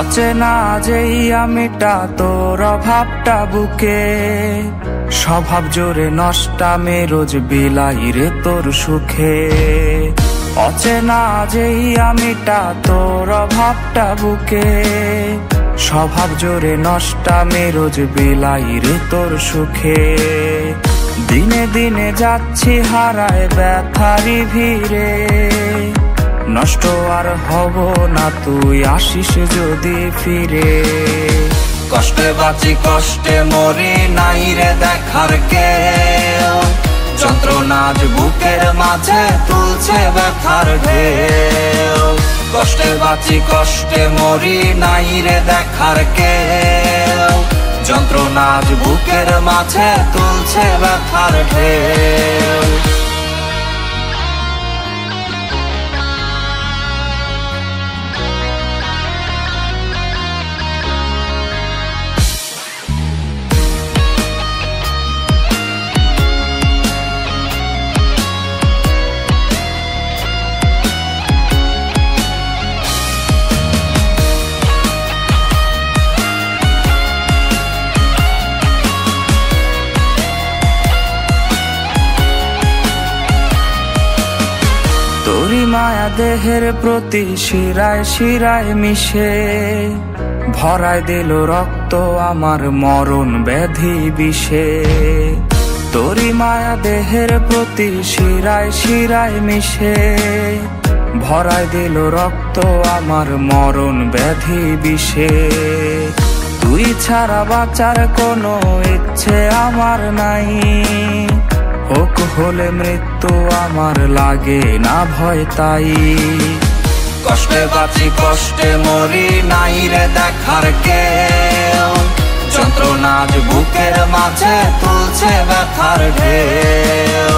অচেনা যেই আমিটা তোর অভাবটা বুকে, স্বভাব জোরে নষ্টামে রোজ বিলাই রে তোর সুখে। অচেনা যেই আমিটা তোর অভাবটা বুকে, স্বভাব জোরে নষ্টামে রোজ বিলাই রে তোর সুখে। দিনে দিনে যাচ্ছি হারায় ব্যথারি ভিড়ে, নষ্ট আর হব না তুই আসিস যদি ফিরে। কষ্টে বাঁচি কষ্টে মরি নাই রে দেখার কেউ, যন্ত্রণা আজ বুকের মাঝে তুলছে ব্যথার ঢেউ। কষ্টে বাঁচি কষ্টে মরি নাই রে দেখার কেউ, যন্ত্রণা আজ বুকের মাঝে তুলছে ব্যথার ঢেউ। তোরি মায়া দেহের প্রতি শিরায় শিরায় মিশে, ভরায় দিল রক্ত আমার মরণ ব্যাধি বিষে। তোরি মায়া দেহের প্রতি শিরায় শিরায় মিশে, ভরায় দিল রক্ত আমার মরণ ব্যাধি বিষে। তুই ছাড়া বাঁচার কোনো ইচ্ছে আমার নাই, হোক হলে মৃত্যু আমার লাগে না ভয় তাই। কষ্টে বাঁচি কষ্টে মরি নাই রে দেখার কেউ, যন্ত্রণা আজ বুকের মাঝে তুলছে ব্যথার ঢেউ।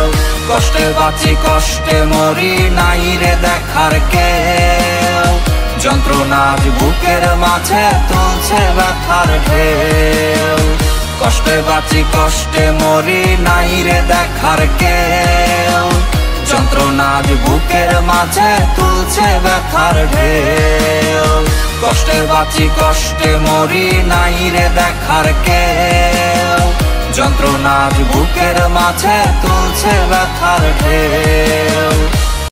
কষ্টে বাঁচি কষ্টে মরি নাই রে দেখার কেউ, যন্ত্রণা আজ বুকের মাঝে তুলছে ব্যথার ঢেউ। কষ্টে বাঁচি কষ্টে মরি নাই রে দেখার কেউ, যন্ত্রণা আজ বুকের মাঝে তুলছে ব্যথার ঢেউ। কষ্টে বাঁচি কষ্টে মরি নাই রে দেখার কেউ, যন্ত্রণা আজ বুকের মাঝে তুলছে ব্যথার ঢেউ।